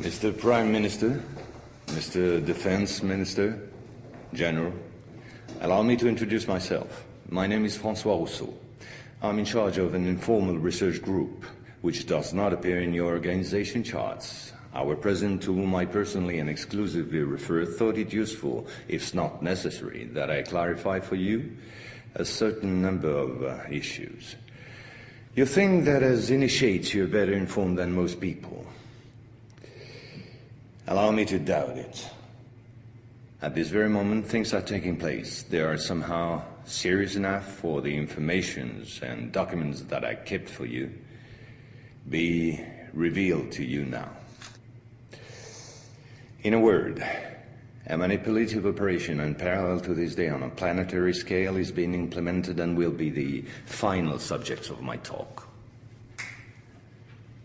Mr. Prime Minister, Mr. Defense Minister, General, allow me to introduce myself. My name is François Rousseau. I'm in charge of an informal research group, which does not appear in your organization charts. Our president, to whom I personally and exclusively refer, thought it useful, if not necessary, that I clarify for you a certain number of issues. You think that as initiates you're better informed than most people. Allow me to doubt it. At this very moment, things are taking place. They are somehow serious enough for the informations and documents that I kept for you be revealed to you now. In a word, a manipulative operation unparalleled to this day on a planetary scale is being implemented and will be the final subject of my talk.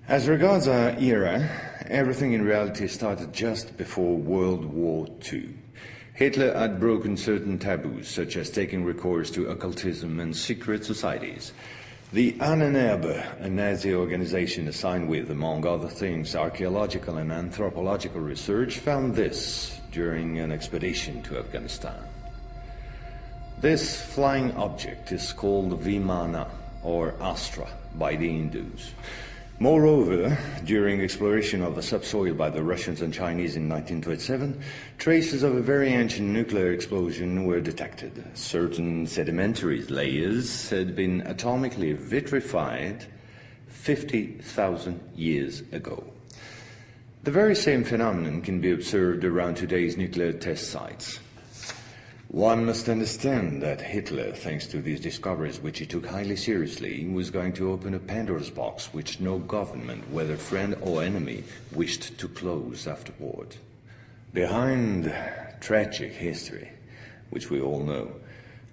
As regards our era, everything in reality started just before World War II. Hitler had broken certain taboos, such as taking recourse to occultism and secret societies. The Ahnenerbe, a Nazi organization assigned with, among other things, archaeological and anthropological research, found this during an expedition to Afghanistan. This flying object is called Vimana, or Astra, by the Hindus. Moreover, during exploration of the subsoil by the Russians and Chinese in 1927, traces of a very ancient nuclear explosion were detected. Certain sedimentary layers had been atomically vitrified 50,000 years ago. The very same phenomenon can be observed around today's nuclear test sites. One must understand that Hitler, thanks to these discoveries, which he took highly seriously, was going to open a Pandora's box which no government, whether friend or enemy, wished to close afterward. Behind tragic history, which we all know,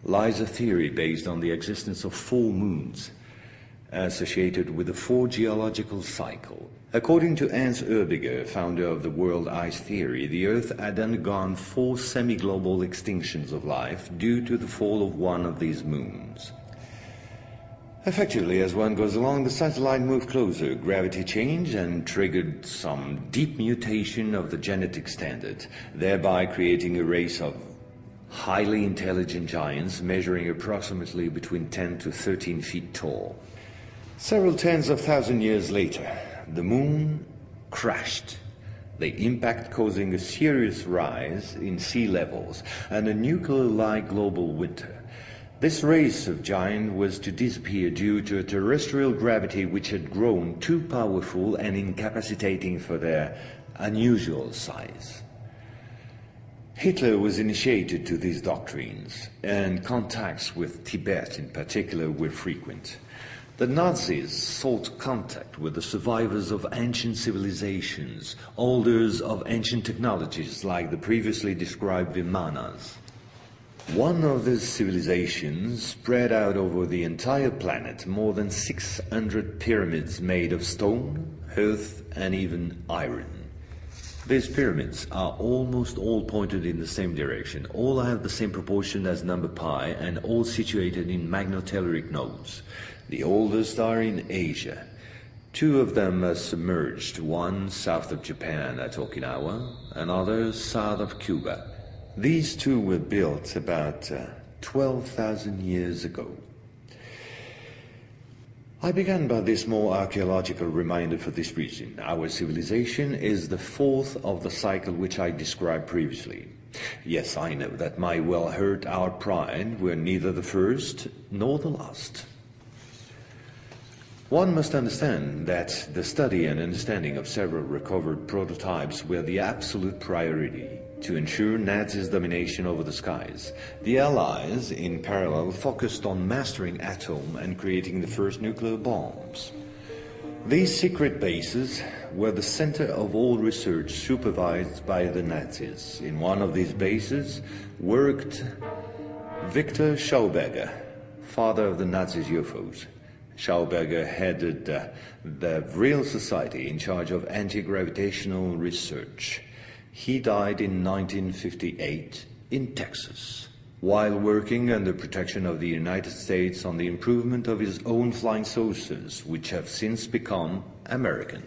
lies a theory based on the existence of full moons associated with the four geological cycle. According to Hans Erbiger, founder of the world ice theory, the Earth had undergone 4 semi-global extinctions of life due to the fall of one of these moons. Effectively, as one goes along, the satellite moved closer, gravity changed and triggered some deep mutation of the genetic standard, thereby creating a race of highly intelligent giants measuring approximately between 10 to 13 feet tall. Several tens of thousands years later, the moon crashed, the impact causing a serious rise in sea levels and a nuclear-like global winter. This race of giants was to disappear due to a terrestrial gravity which had grown too powerful and incapacitating for their unusual size. Hitler was initiated to these doctrines, and contacts with Tibet in particular were frequent. The Nazis sought contact with the survivors of ancient civilizations, holders of ancient technologies like the previously described Vimanas. One of these civilizations spread out over the entire planet more than 600 pyramids made of stone, earth, and even iron. These pyramids are almost all pointed in the same direction, all have the same proportion as number pi, and all situated in magnetotelluric nodes. The oldest are in Asia. 2 of them are submerged, one south of Japan at Okinawa, another south of Cuba. These 2 were built about 12,000 years ago. I began by this more archaeological reminder for this reason. Our civilization is the 4th of the cycle which I described previously. Yes, I know that might well hurt our pride. We're neither the first nor the last. One must understand that the study and understanding of several recovered prototypes were the absolute priority to ensure Nazis' domination over the skies. The Allies, in parallel, focused on mastering atom and creating the first nuclear bombs. These secret bases were the center of all research supervised by the Nazis. In one of these bases worked Victor Schauberger, father of the Nazis' UFOs. Schauberger headed the Vril Society in charge of anti-gravitational research. He died in 1958 in Texas, while working under protection of the United States on the improvement of his own flying saucers, which have since become American.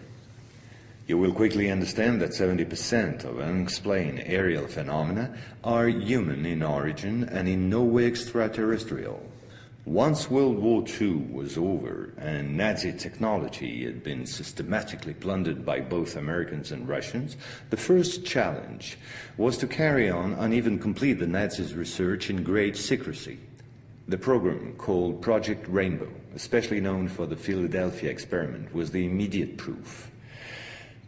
You will quickly understand that 70% of unexplained aerial phenomena are human in origin and in no way extraterrestrial. Once World War II was over and Nazi technology had been systematically plundered by both Americans and Russians, the first challenge was to carry on and even complete the Nazis' research in great secrecy. The program, called Project Rainbow, especially known for the Philadelphia experiment, was the immediate proof.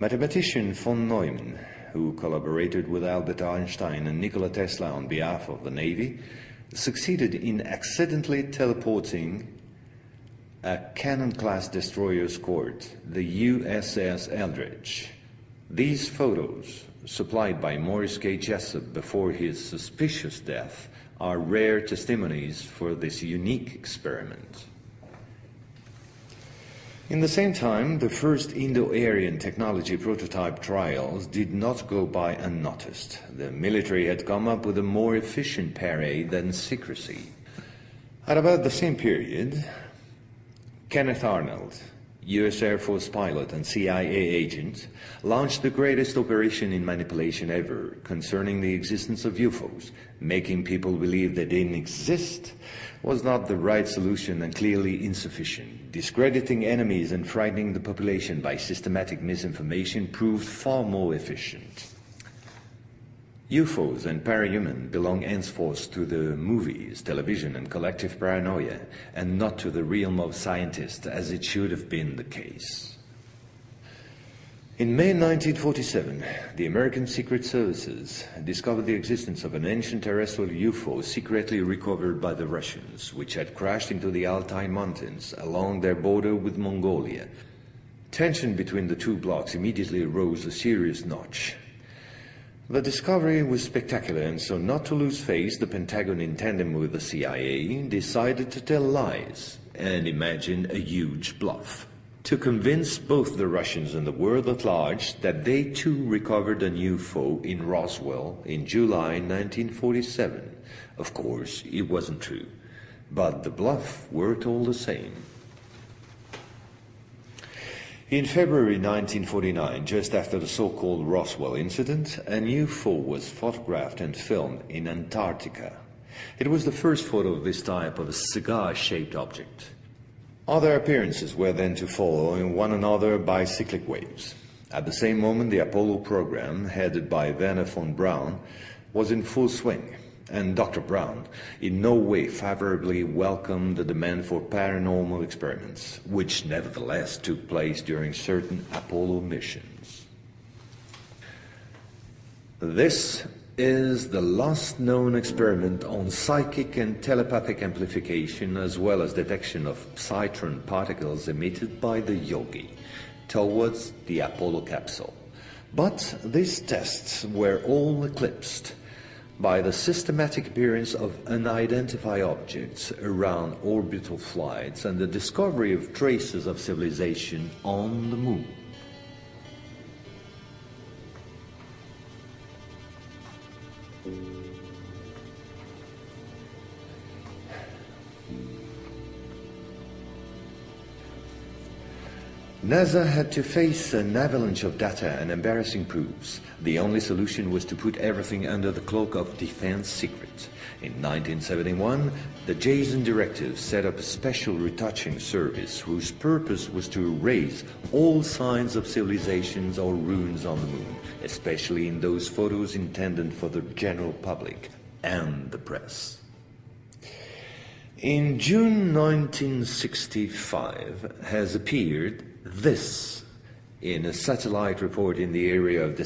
Mathematician von Neumann, who collaborated with Albert Einstein and Nikola Tesla on behalf of the Navy, succeeded in accidentally teleporting a Cannon-class destroyer escort, the USS Eldridge. These photos, supplied by Morris K. Jessup before his suspicious death, are rare testimonies for this unique experiment. In the same time, the first Indo-Aryan technology prototype trials did not go by unnoticed. The military had come up with a more efficient parade than secrecy. At about the same period, Kenneth Arnold, US Air Force pilot and CIA agent, launched the greatest operation in manipulation ever concerning the existence of UFOs. Making people believe they didn't exist was not the right solution and clearly insufficient. Discrediting enemies and frightening the population by systematic misinformation proved far more efficient. UFOs and parahuman belong henceforth to the movies, television and collective paranoia, and not to the realm of scientists, as it should have been the case. In May 1947, the American Secret Services discovered the existence of an ancient terrestrial UFO secretly recovered by the Russians, which had crashed into the Altai Mountains along their border with Mongolia. Tension between the two blocs immediately rose a serious notch. The discovery was spectacular, and so not to lose face, the Pentagon, in tandem with the CIA, decided to tell lies and imagine a huge bluff to convince both the Russians and the world at large that they too recovered an UFO in Roswell in July 1947. Of course, it wasn't true, but the bluff worked all the same. In February 1949, just after the so-called Roswell incident, an UFO was photographed and filmed in Antarctica. It was the first photo of this type of a cigar-shaped object. Other appearances were then to follow in one another by cyclic waves. At the same moment, the Apollo program, headed by Werner von Braun, was in full swing, and Dr. Braun in no way favorably welcomed the demand for paranormal experiments, which nevertheless took place during certain Apollo missions. This is the last known experiment on psychic and telepathic amplification, as well as detection of psytron particles emitted by the yogi towards the Apollo capsule. But these tests were all eclipsed by the systematic appearance of unidentified objects around orbital flights and the discovery of traces of civilization on the moon. NASA had to face an avalanche of data and embarrassing proofs. The only solution was to put everything under the cloak of defense secret. In 1971, the Jason Directive set up a special retouching service whose purpose was to erase all signs of civilizations or ruins on the moon, especially in those photos intended for the general public and the press. In June 1965 has appeared this in a satellite report in the area of the